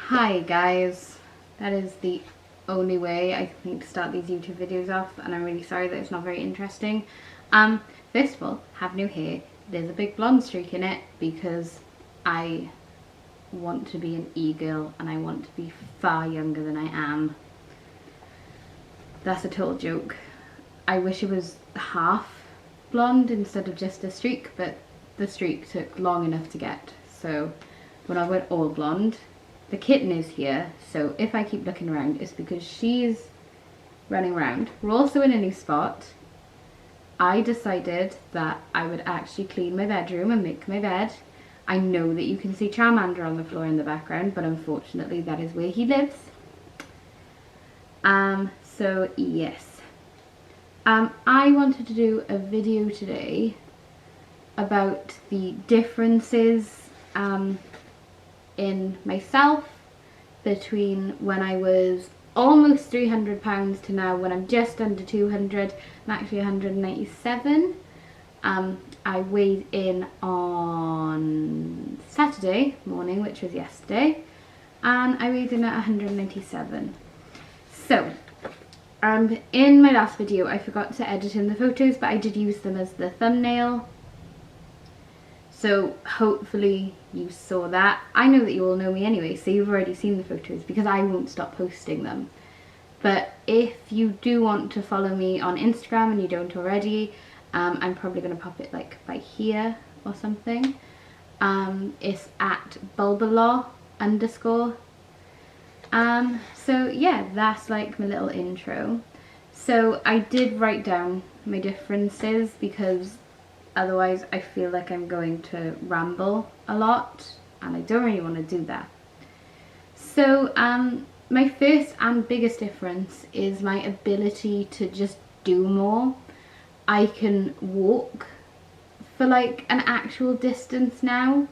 Hi guys, that is the only way I think to start these YouTube videos off, and I'm really sorry that it's not very interesting. First of all, have new hair. There's a big blonde streak in it because I want to be an e-girl and I want to be far younger than I am. That's a total joke. I wish it was half blonde instead of just a streak, but the streak took long enough to get, so when I went all blonde, the kitten is here, so if I keep looking around, it's because she's running around. We're also in a new spot. I decided that I would actually clean my bedroom and make my bed. I know that you can see Charmander on the floor in the background, but unfortunately that is where he lives. So yes. I wanted to do a video today about the differences in myself between when I was almost 300 pounds to now when I'm just under 200. I'm actually 197. I weighed in on Saturday morning, which was yesterday, and I weighed in at 197. So in my last video I forgot to edit in the photos, but I did use them as the thumbnail. So hopefully you saw that. I know that you all know me anyway, so you've already seen the photos because I won't stop posting them. But if you do want to follow me on Instagram and you don't already, I'm probably going to pop it like by here or something. It's at bulbalaw_. So yeah, that's like my little intro. So I did write down my differences because otherwise I feel like I'm going to ramble a lot and I don't really want to do that. So my first and biggest difference is my ability to just do more. I can walk for like an actual distance now,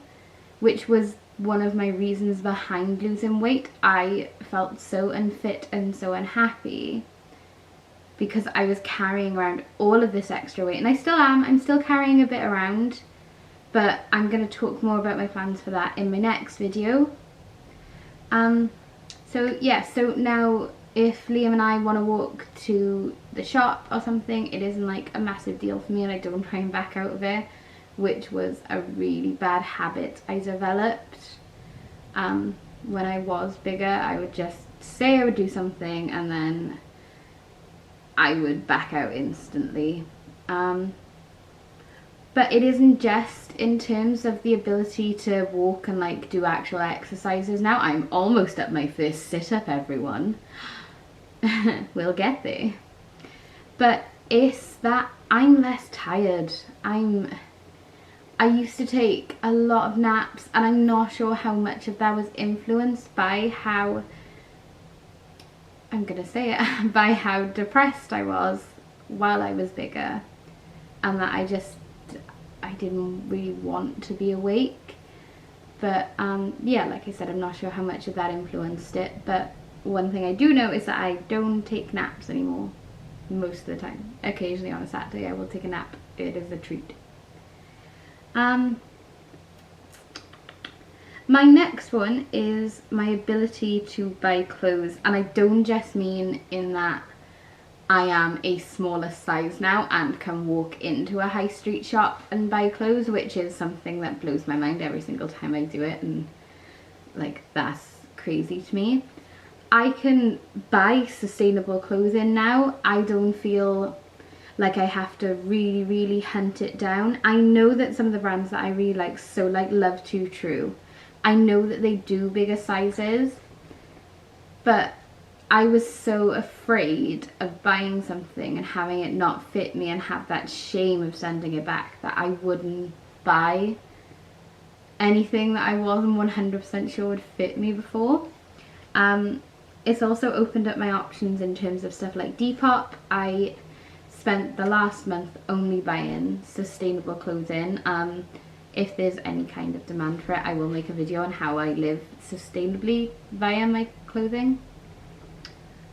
which was one of my reasons behind losing weight. I felt so unfit and so unhappy because I was carrying around all of this extra weight, and I still am. I'm still carrying a bit around, but I'm going to talk more about my plans for that in my next video. So yeah, so now if Liam and I want to walk to the shop or something, it isn't like a massive deal for me, and I don't try and back out of it, which was a really bad habit I developed. When I was bigger, I would just say I would do something and then I would back out instantly. But it isn't just in terms of the ability to walk and like do actual exercises now. I'm almost at my first sit-up, everyone. We'll get there. But it's that I'm less tired. I used to take a lot of naps, and I'm not sure how much of that was influenced by how, I'm gonna say it, by how depressed I was while I was bigger, and that I didn't really want to be awake. But yeah, like I said, I'm not sure how much of that influenced it, but one thing I do know is that I don't take naps anymore most of the time. Occasionally on a Saturday I will take a nap. It is a treat. My next one is my ability to buy clothes, and I don't just mean in that I am a smaller size now and can walk into a high street shop and buy clothes, which is something that blows my mind every single time I do it, and like that's crazy to me. I can buy sustainable clothing now. I don't feel like I have to really hunt it down. I know that some of the brands that I really like, so like Love Too True, I know that they do bigger sizes, but I was so afraid of buying something and having it not fit me and have that shame of sending it back that I wouldn't buy anything that I wasn't 100% sure would fit me before. It's also opened up my options in terms of stuff like Depop. I spent the last month only buying sustainable clothing. If there's any kind of demand for it, I will make a video on how I live sustainably via my clothing.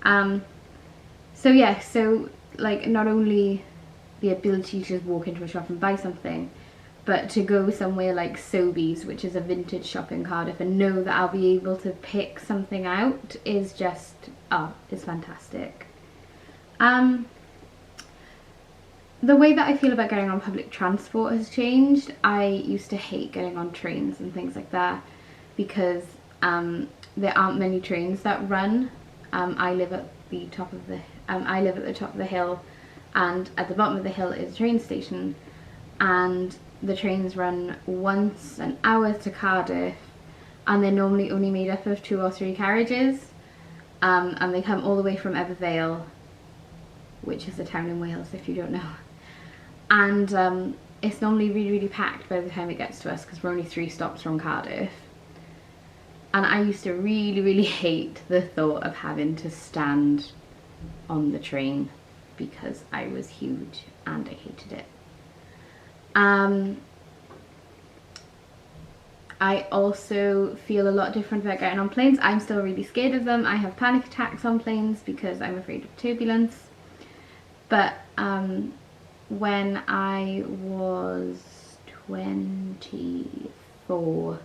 So yeah, so like not only the ability to just walk into a shop and buy something, But to go somewhere like Sobeys, which is a vintage shop in Cardiff, and know that I'll be able to pick something out is just, oh, it's fantastic. The way that I feel about getting on public transport has changed. I used to hate getting on trains and things like that because there aren't many trains that run. I live at the top of the hill, and at the bottom of the hill is a train station, and the trains run once an hour to Cardiff, and they're normally only made up of 2 or 3 carriages, and they come all the way from Ebervale, which is a town in Wales if you don't know. And it's normally really, really packed by the time it gets to us because we're only 3 stops from Cardiff. And I used to really, really hate the thought of having to stand on the train because I was huge and I hated it. I also feel a lot different about getting on planes. I'm still really scared of them. I have panic attacks on planes because I'm afraid of turbulence. But when I was 24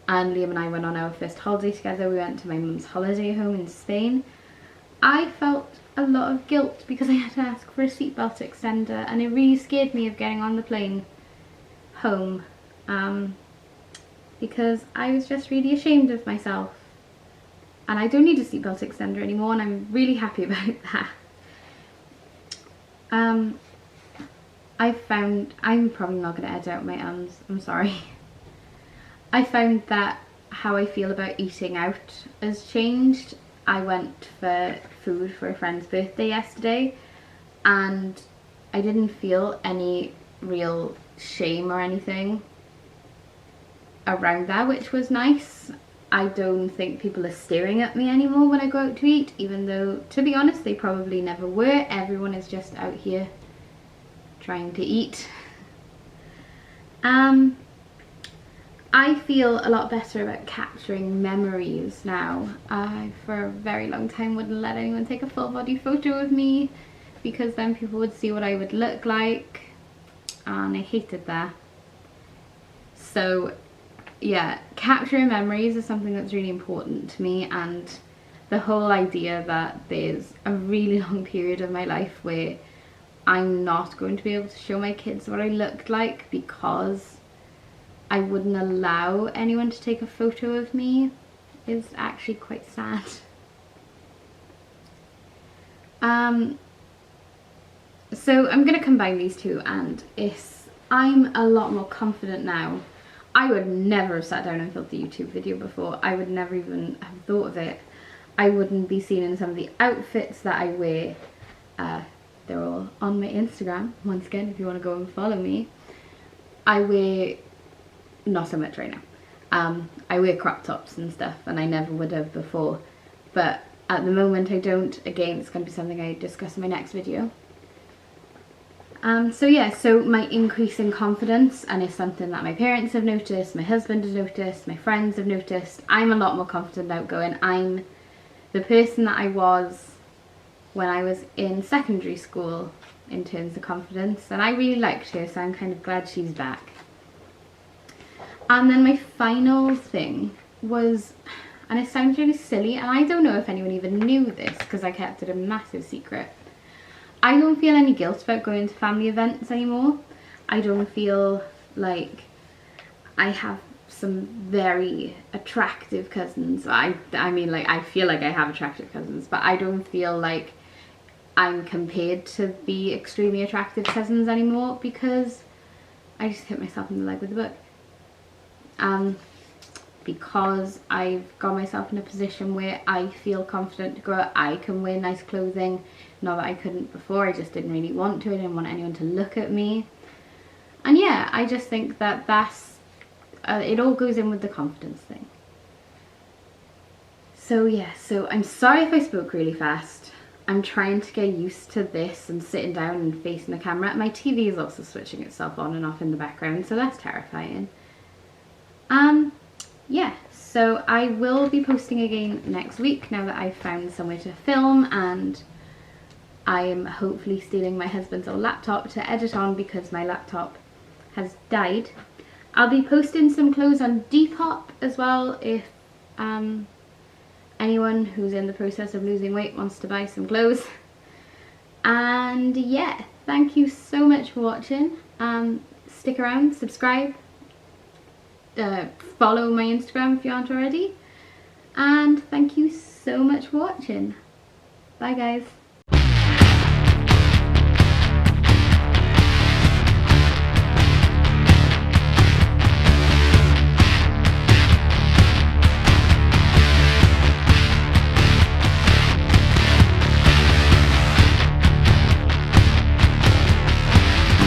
and Liam and I went on our first holiday together, we went to my mum's holiday home in Spain, I felt a lot of guilt because I had to ask for a seatbelt extender, and it really scared me of getting on the plane home because I was just really ashamed of myself. And I don't need a seatbelt extender anymore, and I'm really happy about that. I'm probably not going to edit out my ums, I'm sorry. I found that how I feel about eating out has changed. I went for food for a friend's birthday yesterday, and I didn't feel any real shame or anything around that, which was nice. I don't think people are staring at me anymore when I go out to eat, even though, to be honest, they probably never were. Everyone is just out here trying to eat. I feel a lot better about capturing memories now. I, for a very long time, wouldn't let anyone take a full body photo of me because then people would see what I would look like, and I hated that. So yeah, capturing memories is something that's really important to me, and the whole idea that there's a really long period of my life where I'm not going to be able to show my kids what I looked like because I wouldn't allow anyone to take a photo of me is actually quite sad. So I'm going to combine these two, and I'm a lot more confident now. I would never have sat down and filmed a YouTube video before. I would never even have thought of it. I wouldn't be seen in some of the outfits that I wear. They're all on my Instagram, once again, if you want to go and follow me. I wear, not so much right now, I wear crop tops and stuff, and I never would have before. But at the moment I don't. Again, it's going to be something I discuss in my next video. So yeah, so my increase in confidence, and it's something that my parents have noticed, my husband has noticed, my friends have noticed. I'm a lot more confident outgoing. I'm the person that I was when I was in secondary school in terms of confidence, and I really liked her, so I'm kind of glad she's back. And then my final thing was, and it sounds really silly, and I don't know if anyone even knew this because I kept it a massive secret. I don't feel any guilt about going to family events anymore. I don't feel like I have some very attractive cousins. I mean, like, I feel like I have attractive cousins, but I don't feel like I'm compared to the extremely attractive cousins anymore because I just hit myself in the leg with a book. Because I've got myself in a position where I feel confident to go out. I can wear nice clothing. Not that I couldn't before, I just didn't really want to. I didn't want anyone to look at me. And yeah, I just think that it all goes in with the confidence thing. So yeah, so I'm sorry if I spoke really fast. I'm trying to get used to this and sitting down and facing the camera. My TV is also switching itself on and off in the background, so that's terrifying. Yeah, so I will be posting again next week now that I've found somewhere to film, and I'm hopefully stealing my husband's old laptop to edit on because my laptop has died. I'll be posting some clothes on Depop as well if anyone who's in the process of losing weight wants to buy some clothes. And yeah, thank you so much for watching. Stick around, subscribe, follow my Instagram if you aren't already, and thank you so much for watching. Bye guys.